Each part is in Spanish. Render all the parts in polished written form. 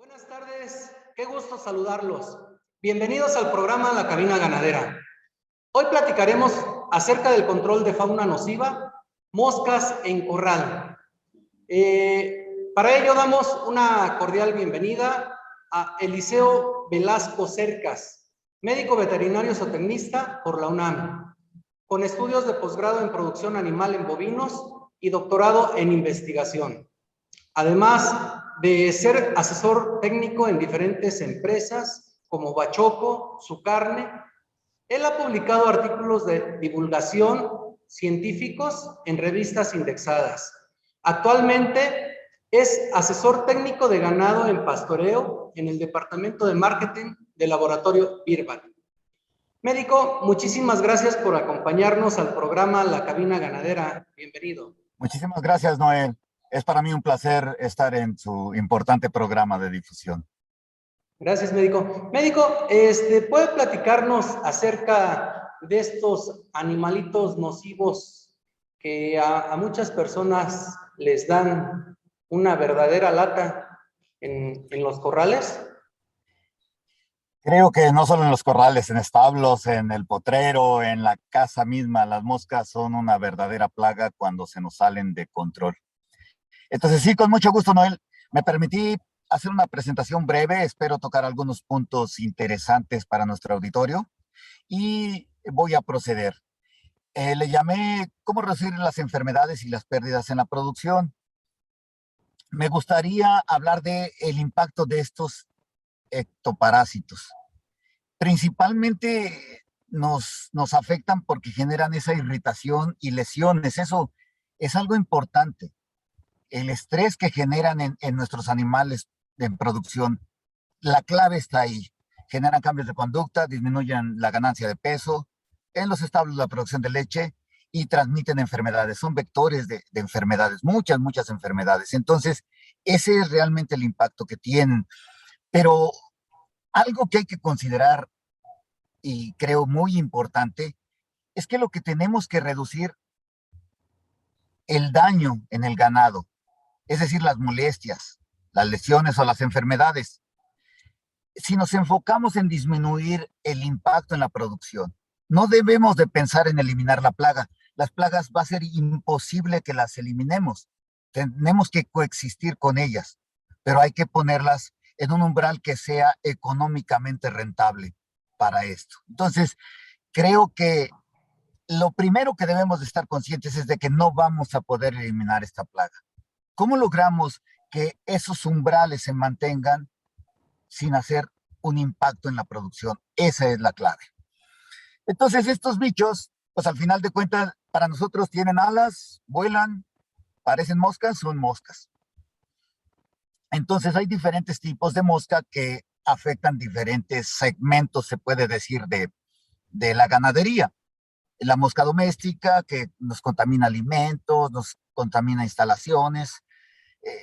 Buenas tardes, qué gusto saludarlos. Bienvenidos al programa La Cabina Ganadera. Hoy platicaremos acerca del control de fauna nociva, moscas en corral. Para ello damos una cordial bienvenida a Eliseo Velasco Cercas, médico veterinario zootecnista por la UNAM, con estudios de posgrado en producción animal en bovinos y doctorado en investigación. Además de ser asesor técnico en diferentes empresas como Bachoco, Su Carne, él ha publicado artículos de divulgación científicos en revistas indexadas. Actualmente es asesor técnico de ganado en pastoreo en el departamento de marketing del laboratorio Virbac. Médico, muchísimas gracias por acompañarnos al programa La Cabina Ganadera. Bienvenido. Muchísimas gracias, Noel. Es para mí un placer estar en su importante programa de difusión. Gracias, médico. Médico, ¿puede platicarnos acerca de estos animalitos nocivos que a muchas personas les dan una verdadera lata en los corrales? Creo que no solo en los corrales, en establos, en el potrero, en la casa misma, las moscas son una verdadera plaga cuando se nos salen de control. Entonces sí, con mucho gusto, Noel. Me permití hacer una presentación breve, espero tocar algunos puntos interesantes para nuestro auditorio y voy a proceder. Le llamé ¿Cómo reducir las enfermedades y las pérdidas en la producción? Me gustaría hablar del impacto de estos ectoparásitos. Principalmente nos afectan porque generan esa irritación y lesiones. Eso es algo importante. El estrés que generan en nuestros animales en producción, la clave está ahí. Generan cambios de conducta, disminuyen la ganancia de peso, en los establos la producción de leche y transmiten enfermedades. Son vectores de enfermedades, muchas enfermedades. Entonces, ese es realmente el impacto que tienen. Pero algo que hay que considerar y creo muy importante es que lo que tenemos que reducir el daño en el ganado, es decir, las molestias, las lesiones o las enfermedades. Si nos enfocamos en disminuir el impacto en la producción, no debemos de pensar en eliminar la plaga. Las plagas va a ser imposible que las eliminemos. Tenemos que coexistir con ellas, pero hay que ponerlas en un umbral que sea económicamente rentable para esto. Entonces, creo que lo primero que debemos de estar conscientes es de que no vamos a poder eliminar esta plaga. ¿Cómo logramos que esos umbrales se mantengan sin hacer un impacto en la producción? Esa es la clave. Entonces, estos bichos, pues al final de cuentas, para nosotros tienen alas, vuelan, parecen moscas, son moscas. Entonces, hay diferentes tipos de mosca que afectan diferentes segmentos, se puede decir, de la ganadería. La mosca doméstica, que nos contamina alimentos, nos contamina instalaciones,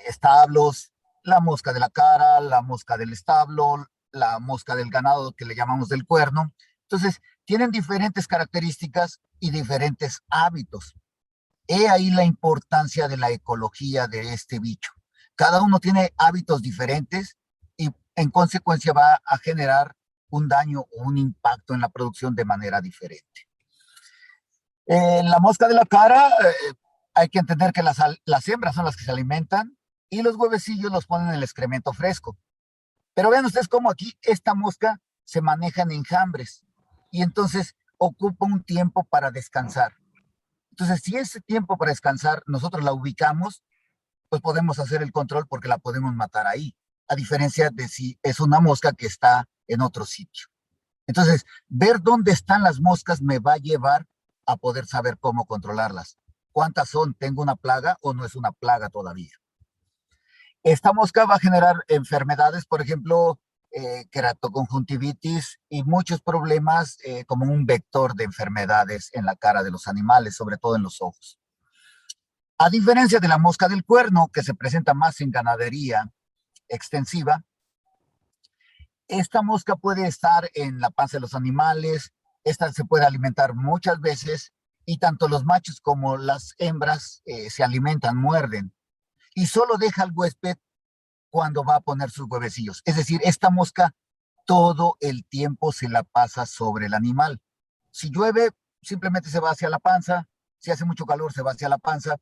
establos, la mosca de la cara, la mosca del establo, la mosca del ganado que le llamamos del cuerno. Entonces, tienen diferentes características y diferentes hábitos. He ahí la importancia de la ecología de este bicho. Cada uno tiene hábitos diferentes y en consecuencia va a generar un daño o un impacto en la producción de manera diferente. La mosca de la cara, hay que entender que las hembras son las que se alimentan y los huevecillos los ponen en el excremento fresco. Pero vean ustedes cómo aquí esta mosca se maneja en enjambres y entonces ocupa un tiempo para descansar. Entonces, si ese tiempo para descansar nosotros la ubicamos, pues podemos hacer el control porque la podemos matar ahí, a diferencia de si es una mosca que está en otro sitio. Entonces, ver dónde están las moscas me va a llevar a poder saber cómo controlarlas. ¿Cuántas son? ¿Tengo una plaga o no es una plaga todavía? Esta mosca va a generar enfermedades, por ejemplo, keratoconjuntivitis y muchos problemas como un vector de enfermedades en la cara de los animales, sobre todo en los ojos. A diferencia de la mosca del cuerno, que se presenta más en ganadería extensiva, esta mosca puede estar en la panza de los animales, esta se puede alimentar muchas veces y tanto los machos como las hembras se alimentan, muerden y solo deja al huésped cuando va a poner sus huevecillos. Es decir, esta mosca todo el tiempo se la pasa sobre el animal. Si llueve, simplemente se va hacia la panza. Si hace mucho calor, se va hacia la panza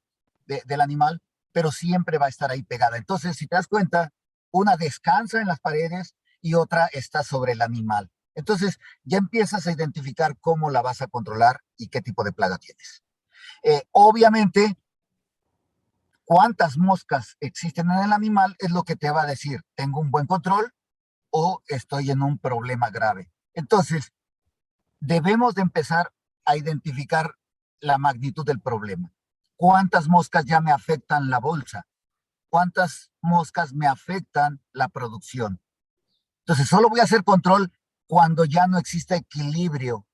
del animal, pero siempre va a estar ahí pegada. Entonces, si te das cuenta, una descansa en las paredes y otra está sobre el animal. Entonces, ya empiezas a identificar cómo la vas a controlar y qué tipo de plaga tienes. Obviamente, cuántas moscas existen en el animal es lo que te va a decir, ¿tengo un buen control o estoy en un problema grave? Entonces, debemos de empezar a identificar la magnitud del problema. ¿Cuántas moscas ya me afectan la bolsa? ¿Cuántas moscas me afectan la producción? Entonces, solo voy a hacer control cuando ya no exista equilibrio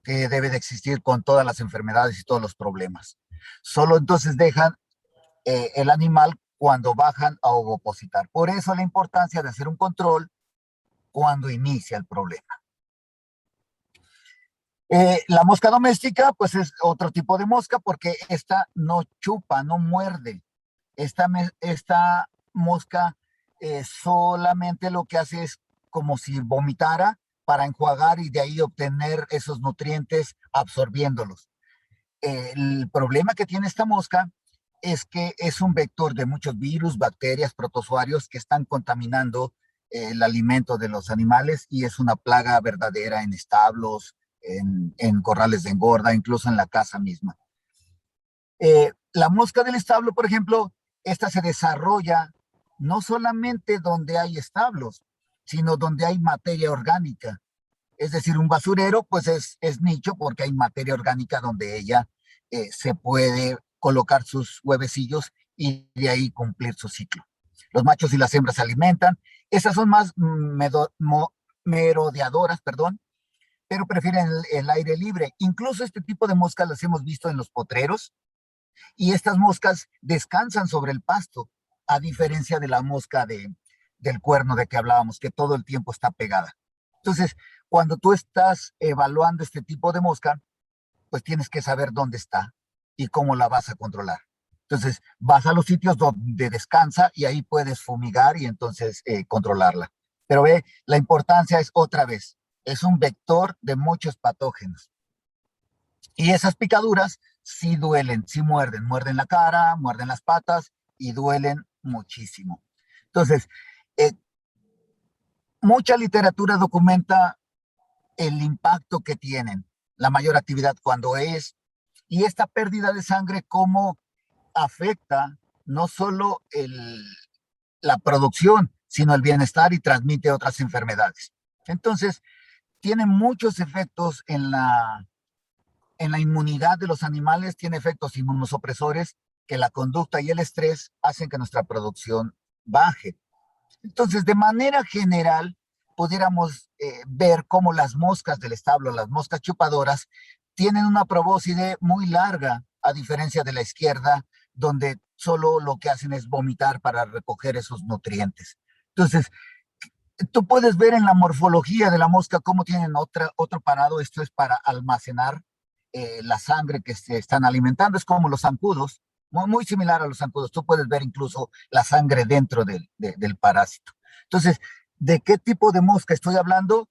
que debe de existir con todas las enfermedades y todos los problemas. Solo entonces dejan el animal cuando bajan a ovopositar. Por eso la importancia de hacer un control cuando inicia el problema. La mosca doméstica, pues es otro tipo de mosca porque esta no chupa, no muerde. Esta mosca solamente lo que hace es como si vomitara para enjuagar y de ahí obtener esos nutrientes absorbiéndolos. El problema que tiene esta mosca es que es un vector de muchos virus, bacterias, protozoarios que están contaminando el alimento de los animales y es una plaga verdadera en establos, en corrales de engorda, incluso en la casa misma. La mosca del establo, por ejemplo, esta se desarrolla no solamente donde hay establos, sino donde hay materia orgánica. Es decir, un basurero, pues es nicho porque hay materia orgánica donde ella se puede colocar sus huevecillos y de ahí cumplir su ciclo. Los machos y las hembras se alimentan. Esas son más merodeadoras, perdón, pero prefieren el aire libre. Incluso este tipo de moscas las hemos visto en los potreros y estas moscas descansan sobre el pasto, a diferencia de la mosca del cuerno de que hablábamos, que todo el tiempo está pegada. Entonces, cuando tú estás evaluando este tipo de mosca, pues tienes que saber dónde está y cómo la vas a controlar. Entonces, vas a los sitios donde descansa y ahí puedes fumigar y entonces controlarla. Pero ve, la importancia es otra vez, es un vector de muchos patógenos. Y esas picaduras sí duelen, sí muerden la cara, muerden las patas y duelen muchísimo. Entonces, eh, mucha literatura documenta el impacto que tienen, la mayor actividad cuando es, y esta pérdida de sangre cómo afecta no solo la producción, sino el bienestar y transmite otras enfermedades. Entonces, tiene muchos efectos en la inmunidad de los animales, tiene efectos inmunosupresores que la conducta y el estrés hacen que nuestra producción baje. Entonces, de manera general, pudiéramos ver cómo las moscas del establo, las moscas chupadoras, tienen una probóscide muy larga, a diferencia de la izquierda, donde solo lo que hacen es vomitar para recoger esos nutrientes. Entonces, tú puedes ver en la morfología de la mosca cómo tienen otro parado. Esto es para almacenar la sangre que se están alimentando. Es como los zancudos, muy similar a los zancudos. Tú puedes ver incluso la sangre dentro del parásito. Entonces, ¿de qué tipo de mosca estoy hablando?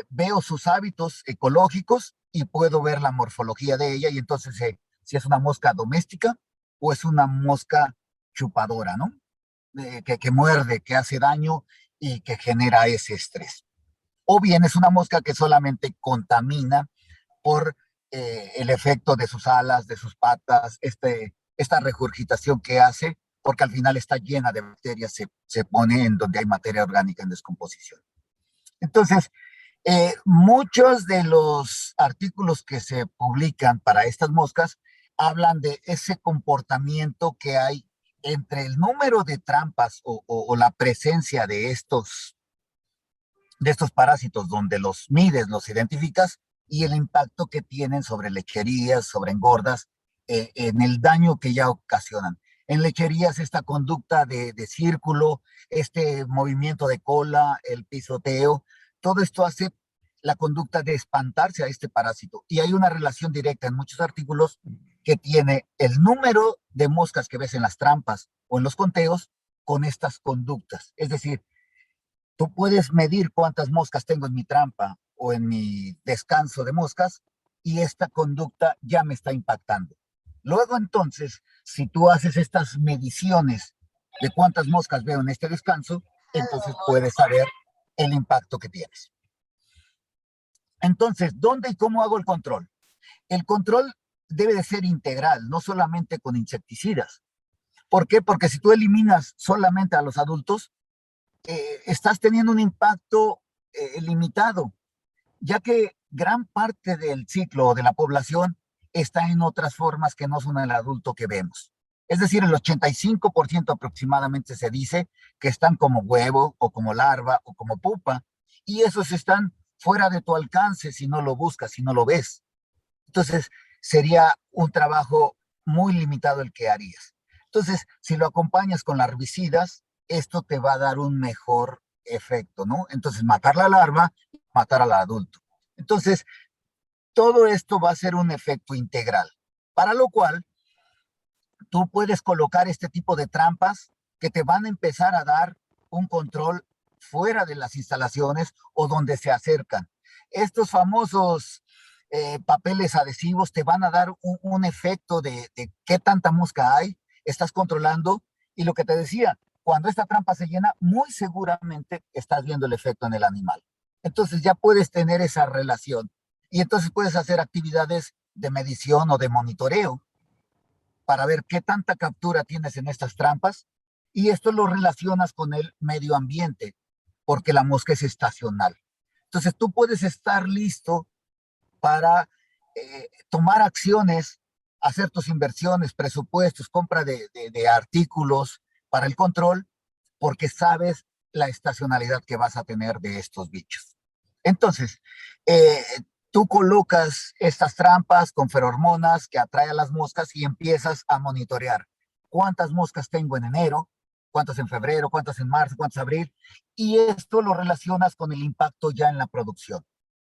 Veo sus hábitos ecológicos y puedo ver la morfología de ella y entonces si es una mosca doméstica o es una mosca chupadora, ¿no? Que muerde, que hace daño y que genera ese estrés. O bien es una mosca que solamente contamina por el efecto de sus alas, de sus patas, esta regurgitación que hace, porque al final está llena de bacterias, se pone en donde hay materia orgánica en descomposición. Entonces, muchos de los artículos que se publican para estas moscas hablan de ese comportamiento que hay entre el número de trampas o la presencia de estos parásitos donde los mides, los identificas y el impacto que tienen sobre lecherías, sobre engordas, en el daño que ya ocasionan. En lecherías esta conducta de círculo, este movimiento de cola, el pisoteo, todo esto hace la conducta de espantarse a este parásito. Y hay una relación directa en muchos artículos que tiene el número de moscas que ves en las trampas o en los conteos con estas conductas. Es decir, tú puedes medir cuántas moscas tengo en mi trampa o en mi descanso de moscas y esta conducta ya me está impactando. Luego entonces, si tú haces estas mediciones de cuántas moscas veo en este descanso, entonces puedes saber el impacto que tienes. Entonces, ¿dónde y cómo hago el control? El control debe de ser integral, no solamente con insecticidas. ¿Por qué? Porque si tú eliminas solamente a los adultos, estás teniendo un impacto limitado, ya que gran parte del ciclo de la población está en otras formas que no son el adulto que vemos. Es decir, el 85% aproximadamente se dice que están como huevo o como larva o como pupa, y esos están fuera de tu alcance si no lo buscas, si no lo ves. Entonces, sería un trabajo muy limitado el que harías. Entonces, si lo acompañas con larvicidas, esto te va a dar un mejor efecto, ¿no? Entonces, matar la larva, matar al adulto. Entonces, todo esto va a ser un efecto integral, para lo cual tú puedes colocar este tipo de trampas que te van a empezar a dar un control fuera de las instalaciones o donde se acercan. Estos famosos papeles adhesivos te van a dar un efecto de qué tanta mosca hay, estás controlando, y lo que te decía, cuando esta trampa se llena, muy seguramente estás viendo el efecto en el animal. Entonces ya puedes tener esa relación y entonces puedes hacer actividades de medición o de monitoreo para ver qué tanta captura tienes en estas trampas, y esto lo relacionas con el medio ambiente, porque la mosca es estacional. Entonces tú puedes estar listo para tomar acciones, hacer tus inversiones, presupuestos, compra de artículos para el control, porque sabes la estacionalidad que vas a tener de estos bichos. Entonces, eh, tú colocas estas trampas con ferormonas que atraen a las moscas y empiezas a monitorear cuántas moscas tengo en enero, cuántas en febrero, cuántas en marzo, cuántas en abril, y esto lo relacionas con el impacto ya en la producción,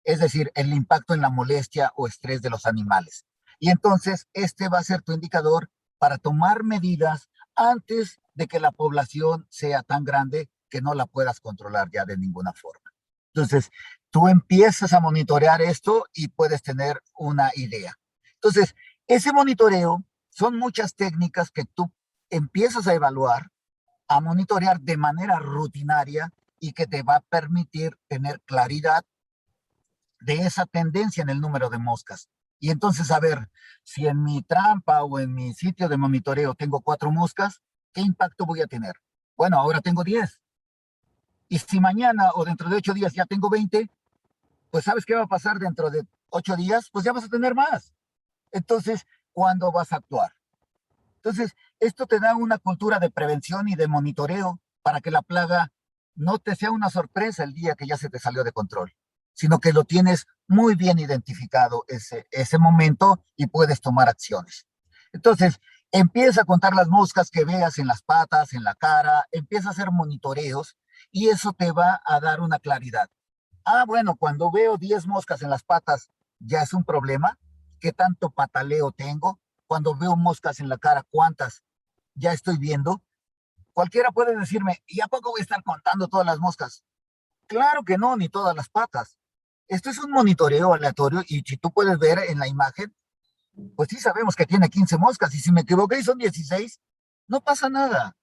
es decir, el impacto en la molestia o estrés de los animales. Y entonces este va a ser tu indicador para tomar medidas antes de que la población sea tan grande que no la puedas controlar ya de ninguna forma. Entonces, tú empiezas a monitorear esto y puedes tener una idea. Entonces, ese monitoreo son muchas técnicas que tú empiezas a evaluar, a monitorear de manera rutinaria y que te va a permitir tener claridad de esa tendencia en el número de moscas. Y entonces, a ver, si en mi trampa o en mi sitio de monitoreo tengo 4 moscas, ¿qué impacto voy a tener? Bueno, ahora tengo 10. Y si mañana o dentro de 8 días ya tengo 20, pues ¿sabes qué va a pasar dentro de 8 días? Pues ya vas a tener más. Entonces, ¿cuándo vas a actuar? Entonces, esto te da una cultura de prevención y de monitoreo para que la plaga no te sea una sorpresa el día que ya se te salió de control, sino que lo tienes muy bien identificado ese momento y puedes tomar acciones. Entonces, empieza a contar las moscas que veas en las patas, en la cara, empieza a hacer monitoreos y eso te va a dar una claridad. Ah, bueno, cuando veo 10 moscas en las patas, ya es un problema. ¿Qué tanto pataleo tengo? Cuando veo moscas en la cara, ¿cuántas ya estoy viendo? Cualquiera puede decirme, ¿y a poco voy a estar contando todas las moscas? Claro que no, ni todas las patas. Esto es un monitoreo aleatorio y si tú puedes ver en la imagen, pues sí sabemos que tiene 15 moscas y si me equivoqué y son 16, no pasa nada.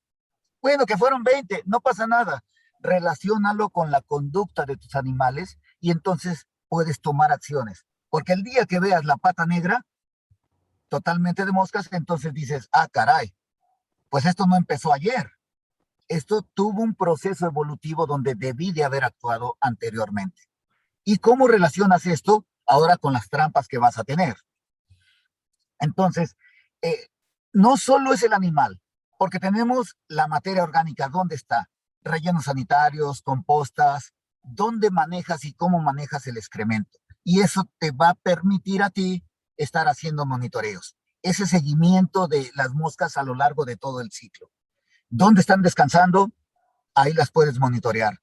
Bueno, que fueron 20, no pasa nada. Relaciónalo con la conducta de tus animales y entonces puedes tomar acciones. Porque el día que veas la pata negra totalmente de moscas, entonces dices, ah, caray, pues esto no empezó ayer. Esto tuvo un proceso evolutivo donde debí de haber actuado anteriormente. ¿Y cómo relacionas esto ahora con las trampas que vas a tener? Entonces, eh, no solo es el animal, porque tenemos la materia orgánica, ¿dónde está? Rellenos sanitarios, compostas, ¿dónde manejas y cómo manejas el excremento? Y eso te va a permitir a ti estar haciendo monitoreos, ese seguimiento de las moscas a lo largo de todo el ciclo. ¿Dónde están descansando? Ahí las puedes monitorear.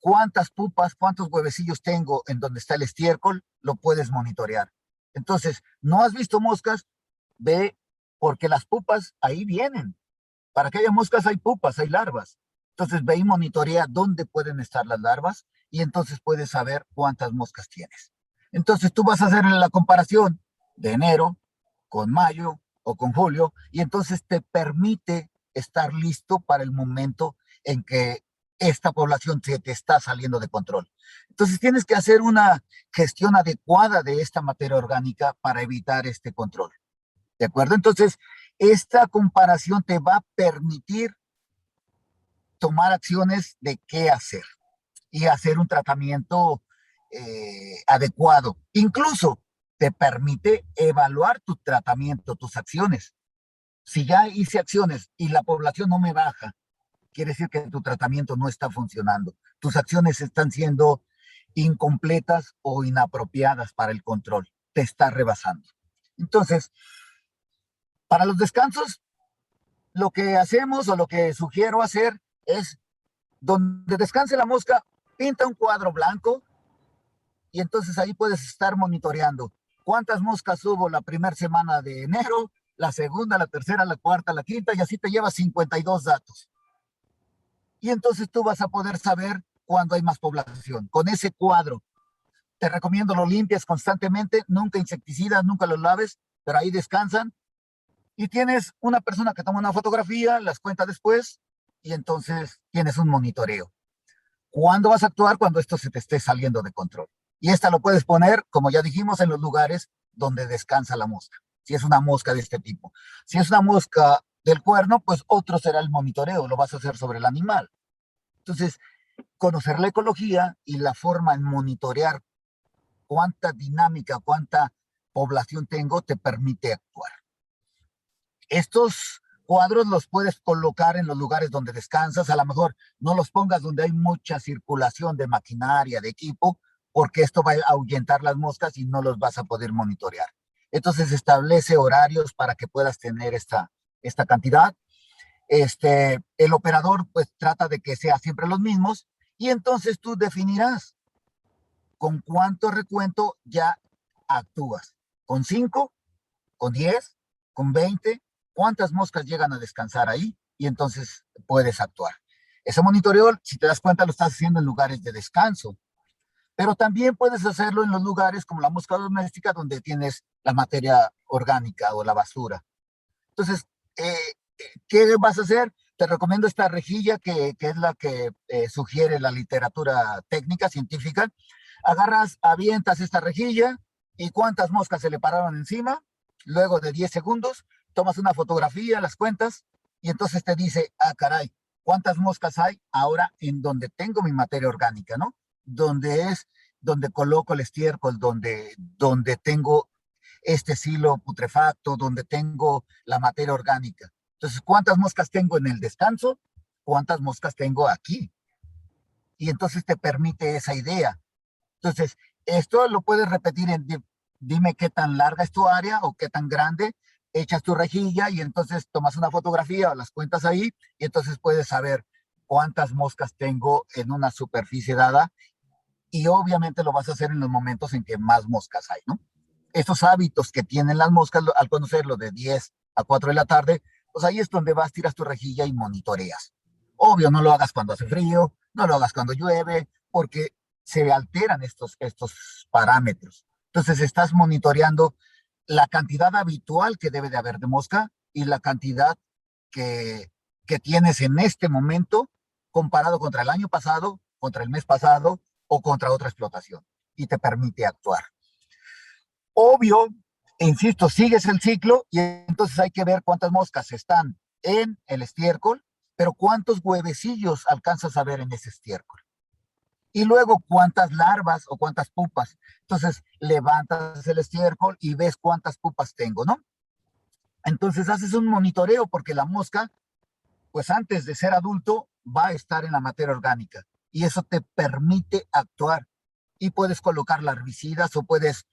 ¿Cuántas pupas, cuántos huevecillos tengo en donde está el estiércol? Lo puedes monitorear. Entonces, ¿no has visto moscas? Ve, porque las pupas ahí vienen. Para que haya moscas hay pupas, hay larvas. Entonces ve y monitorea dónde pueden estar las larvas y entonces puedes saber cuántas moscas tienes. Entonces tú vas a hacer la comparación de enero con mayo o con julio y entonces te permite estar listo para el momento en que esta población se te está saliendo de control. Entonces tienes que hacer una gestión adecuada de esta materia orgánica para evitar este control. ¿De acuerdo? Entonces, esta comparación te va a permitir tomar acciones de qué hacer y hacer un tratamiento adecuado. Incluso te permite evaluar tu tratamiento, tus acciones. Si ya hice acciones y la población no me baja, quiere decir que tu tratamiento no está funcionando. Tus acciones están siendo incompletas o inapropiadas para el control. Te está rebasando. Entonces, para los descansos, lo que hacemos o lo que sugiero hacer es donde descanse la mosca, pinta un cuadro blanco y entonces ahí puedes estar monitoreando cuántas moscas hubo la primera semana de enero, la segunda, la tercera, la cuarta, la quinta, y así te llevas 52 datos. Y entonces tú vas a poder saber cuándo hay más población. Con ese cuadro, te recomiendo lo limpias constantemente, nunca insecticidas, nunca los laves, pero ahí descansan. Y tienes una persona que toma una fotografía, las cuenta después, y entonces tienes un monitoreo. ¿Cuándo vas a actuar? Cuando esto se te esté saliendo de control. Y esta lo puedes poner, como ya dijimos, en los lugares donde descansa la mosca. Si es una mosca de este tipo. Si es una mosca del cuerno, pues otro será el monitoreo, lo vas a hacer sobre el animal. Entonces, conocer la ecología y la forma en monitorear cuánta dinámica, cuánta población tengo, te permite actuar. Estos cuadros los puedes colocar en los lugares donde descansas, a lo mejor no los pongas donde hay mucha circulación de maquinaria, de equipo, porque esto va a ahuyentar las moscas y no los vas a poder monitorear. Entonces establece horarios para que puedas tener esta cantidad. El operador pues trata de que sea siempre los mismos y entonces tú definirás con cuánto recuento ya actúas. ¿Con 5? ¿Con 10? ¿Con 20? ¿Cuántas moscas llegan a descansar ahí? Y entonces puedes actuar. Ese monitoreo, si te das cuenta, lo estás haciendo en lugares de descanso, pero también puedes hacerlo en los lugares como la mosca doméstica donde tienes la materia orgánica o la basura. Entonces, ¿qué vas a hacer? Te recomiendo esta rejilla que es la que sugiere la literatura técnica, científica. Agarras, avientas esta rejilla y cuántas moscas se le pararon encima. Luego de 10 segundos, tomas una fotografía, las cuentas y entonces te dice, ah, caray, ¿cuántas moscas hay ahora en donde tengo mi materia orgánica, ¿no? Donde coloco el estiércol, donde tengo este silo putrefacto, donde tengo la materia orgánica. Entonces, ¿cuántas moscas tengo en el descanso? ¿Cuántas moscas tengo aquí? Y entonces te permite esa idea. Entonces, esto lo puedes repetir en, dime qué tan larga es tu área o qué tan grande, echas tu rejilla y entonces tomas una fotografía o las cuentas ahí y entonces puedes saber cuántas moscas tengo en una superficie dada y obviamente lo vas a hacer en los momentos en que más moscas hay, ¿no? Estos hábitos que tienen las moscas al conocerlo de 10 a 4 de la tarde, pues ahí es donde vas, tiras tu rejilla y monitoreas. Obvio, no lo hagas cuando hace frío, no lo hagas cuando llueve, porque se alteran estos parámetros. Entonces estás monitoreando la cantidad habitual que debe de haber de mosca y la cantidad que tienes en este momento comparado contra el año pasado, contra el mes pasado o contra otra explotación. Y te permite actuar. Obvio, insisto, sigues el ciclo y entonces hay que ver cuántas moscas están en el estiércol, pero cuántos huevecillos alcanzas a ver en ese estiércol. Y luego cuántas larvas o cuántas pupas. Entonces levantas el estiércol y ves cuántas pupas tengo, ¿no? Entonces haces un monitoreo porque la mosca, pues antes de ser adulto, va a estar en la materia orgánica y eso te permite actuar. Y puedes colocar larvicidas o puedes,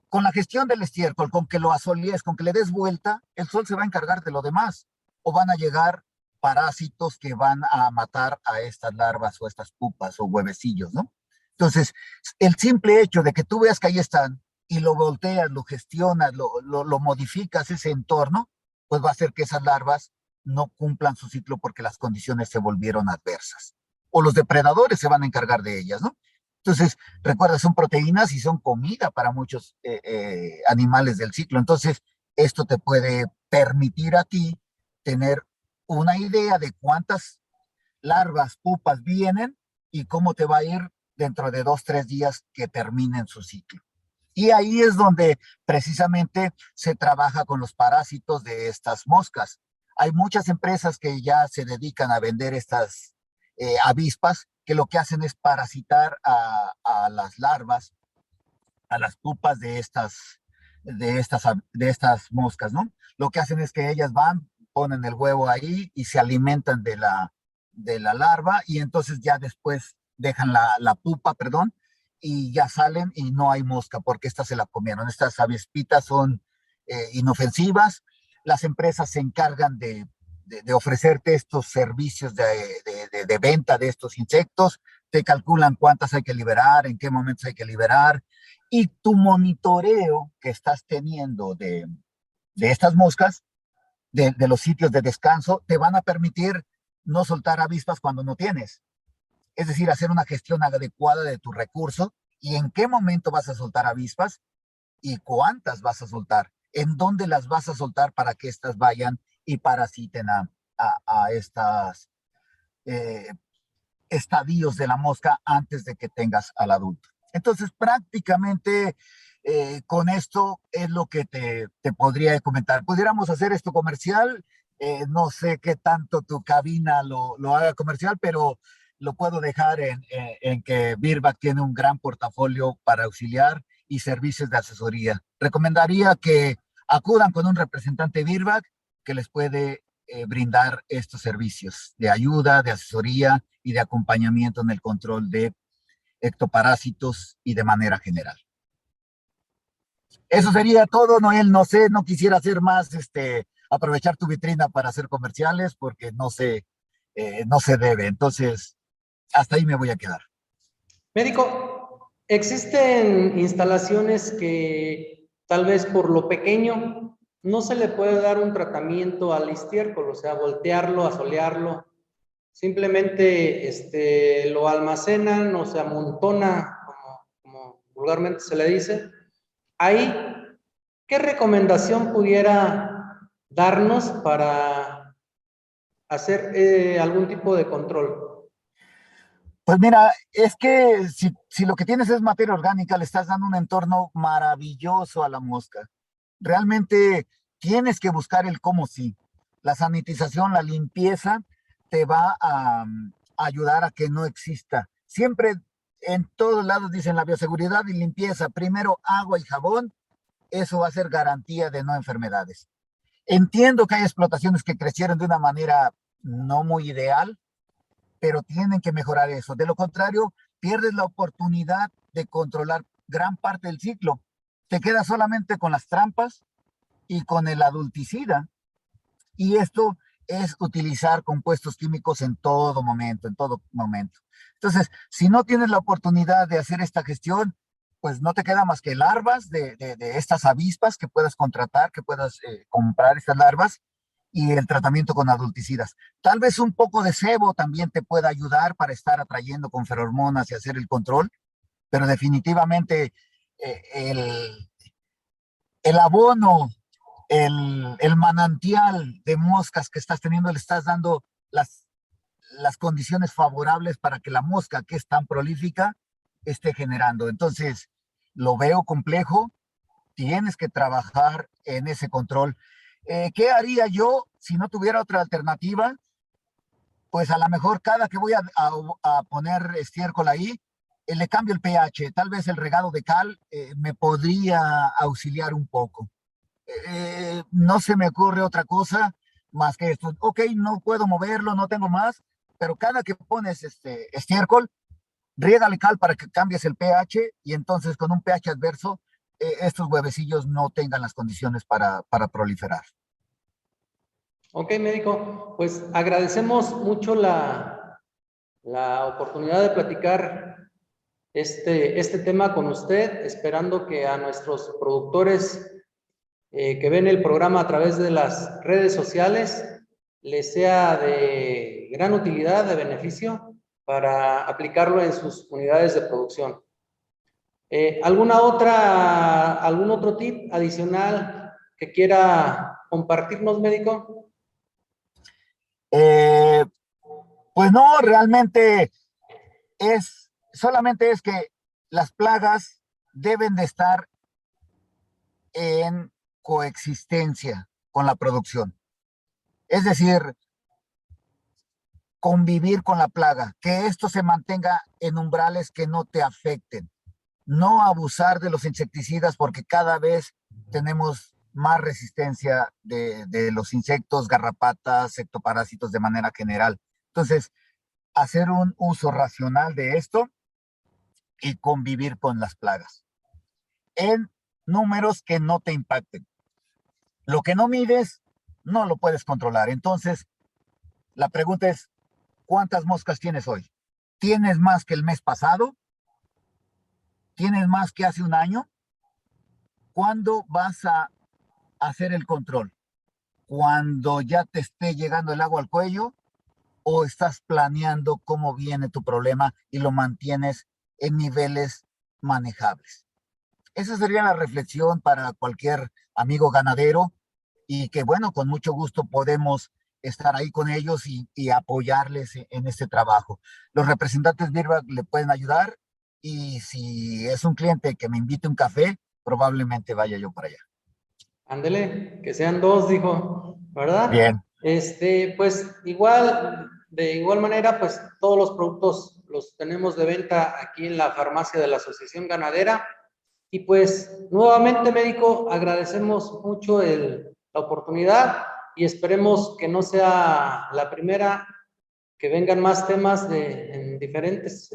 con la gestión del estiércol, con que lo asolíes, con que le des vuelta, el sol se va a encargar de lo demás. O van a llegar parásitos que van a matar a estas larvas o estas pupas o huevecillos, ¿no? Entonces, el simple hecho de que tú veas que ahí están y lo volteas, lo gestionas, lo modificas ese entorno, pues va a hacer que esas larvas no cumplan su ciclo porque las condiciones se volvieron adversas. O los depredadores se van a encargar de ellas, ¿no? Entonces, recuerda, son proteínas y son comida para muchos animales del ciclo. Entonces, esto te puede permitir a ti tener una idea de cuántas larvas, pupas vienen y cómo te va a ir dentro de 2, 3 días que terminen su ciclo. Y ahí es donde precisamente se trabaja con los parásitos de estas moscas. Hay muchas empresas que ya se dedican a vender estas avispas que lo que hacen es parasitar a las larvas, a las pupas de estas moscas, ¿no? Lo que hacen es que ellas van, ponen el huevo ahí y se alimentan de la larva y entonces ya después dejan la pupa, perdón, y ya salen y no hay mosca porque estas se la comieron. Estas avispitas son inofensivas. Las empresas se encargan de ofrecerte estos servicios de venta de estos insectos, te calculan cuántas hay que liberar, en qué momentos hay que liberar, y tu monitoreo que estás teniendo de estas moscas, de los sitios de descanso, te van a permitir no soltar avispas cuando no tienes. Es decir, hacer una gestión adecuada de tu recurso y en qué momento vas a soltar avispas y cuántas vas a soltar, en dónde las vas a soltar para que éstas vayan y parasiten a estas estadios de la mosca antes de que tengas al adulto. Entonces, prácticamente con esto es lo que te podría comentar. Pudiéramos hacer esto comercial, no sé qué tanto tu cabina lo haga comercial, pero lo puedo dejar en que Virbac tiene un gran portafolio para auxiliar y servicios de asesoría. Recomendaría que acudan con un representante Virbac que les puede brindar estos servicios de ayuda, de asesoría y de acompañamiento en el control de ectoparásitos y de manera general. Eso sería todo, Noel. No sé, no quisiera hacer más, aprovechar tu vitrina para hacer comerciales porque no se debe. Entonces, hasta ahí me voy a quedar. Médico, ¿existen instalaciones que tal vez por lo pequeño no se le puede dar un tratamiento al estiércol, o sea, voltearlo, asolearlo? Simplemente lo almacenan o se amontona, como vulgarmente se le dice. Ahí, ¿qué recomendación pudiera darnos para hacer algún tipo de control? Pues mira, es que si lo que tienes es materia orgánica, le estás dando un entorno maravilloso a la mosca. Realmente tienes que buscar el cómo sí. La sanitización, la limpieza, te va a ayudar a que no exista. Siempre en todos lados dicen la bioseguridad y limpieza. Primero agua y jabón, eso va a ser garantía de no enfermedades. Entiendo que hay explotaciones que crecieron de una manera no muy ideal, pero tienen que mejorar eso. De lo contrario, pierdes la oportunidad de controlar gran parte del ciclo. Te quedas solamente con las trampas y con el adulticida. Y esto es utilizar compuestos químicos en todo momento, en todo momento. Entonces, si no tienes la oportunidad de hacer esta gestión, pues no te queda más que larvas de estas avispas que puedas contratar, que puedas comprar estas larvas y el tratamiento con adulticidas. Tal vez un poco de sebo también te pueda ayudar para estar atrayendo con feromonas y hacer el control, pero definitivamente el abono, el manantial de moscas que estás teniendo, le estás dando las condiciones favorables para que la mosca, que es tan prolífica, esté generando. Entonces, lo veo complejo, tienes que trabajar en ese control. ¿Qué haría yo si no tuviera otra alternativa? Pues a lo mejor cada que voy a poner estiércol ahí, le cambio el pH. Tal vez el regado de cal me podría auxiliar un poco. No se me ocurre otra cosa más que esto. Ok, no puedo moverlo, no tengo más, pero cada que pones estiércol, riégale cal para que cambies el pH y entonces con un pH adverso, estos huevecillos no tengan las condiciones para proliferar. Ok, médico, pues agradecemos mucho la oportunidad de platicar este tema con usted, esperando que a nuestros productores que ven el programa a través de las redes sociales les sea de gran utilidad, de beneficio, para aplicarlo en sus unidades de producción. ¿Algún otro tip adicional que quiera compartirnos, médico? Pues no, realmente solamente es que las plagas deben de estar en coexistencia con la producción. Es decir, convivir con la plaga, que esto se mantenga en umbrales que no te afecten. No abusar de los insecticidas porque cada vez tenemos más resistencia de los insectos, garrapatas, ectoparásitos de manera general. Entonces, hacer un uso racional de esto y convivir con las plagas en números que no te impacten. Lo que no mides, no lo puedes controlar. Entonces, la pregunta es, ¿cuántas moscas tienes hoy? ¿Tienes más que el mes pasado? ¿Tienes más que hace un año? ¿Cuándo vas a hacer el control? ¿Cuando ya te esté llegando el agua al cuello? ¿O estás planeando cómo viene tu problema y lo mantienes en niveles manejables? Esa sería la reflexión para cualquier amigo ganadero y que, bueno, con mucho gusto podemos estar ahí con ellos y apoyarles en este trabajo. Los representantes Virbac le pueden ayudar y si es un cliente que me invite un café, probablemente vaya yo para allá. Ándele, que sean dos, dijo, ¿verdad? Bien. Pues de igual manera, pues todos los productos los tenemos de venta aquí en la farmacia de la Asociación Ganadera. Y pues nuevamente, médico, agradecemos mucho la oportunidad y esperemos que no sea la primera, que vengan más temas en diferentes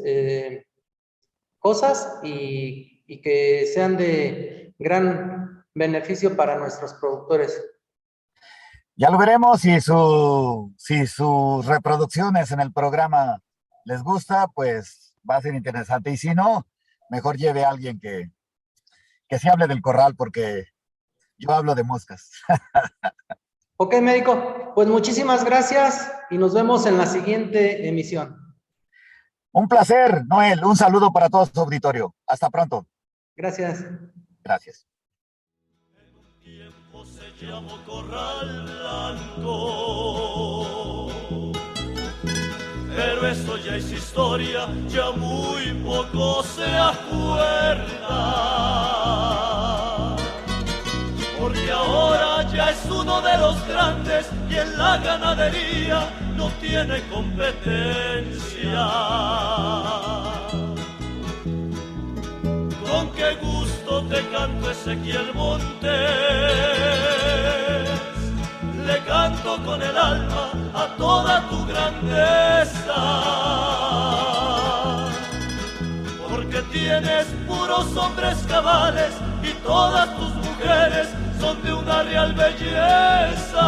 cosas y que sean de gran beneficio para nuestros productores. Ya lo veremos si sus reproducciones en el programa les gusta, pues va a ser interesante. Y si no, mejor lleve a alguien que se hable del corral, porque yo hablo de moscas. Ok, médico, pues muchísimas gracias y nos vemos en la siguiente emisión. Un placer, Noel. Un saludo para todo su auditorio. Hasta pronto. Gracias. Gracias. En un tiempo se llamó Corral Blanco, pero eso ya es historia, ya muy poco se acuerda, porque ahora ya es uno de los grandes y en la ganadería no tiene competencia. Con qué gusto te canto, Ezequiel Montes, le canto con el alma a toda tu grandeza, porque tienes puros hombres cabales y todas tus mujeres son de una real belleza.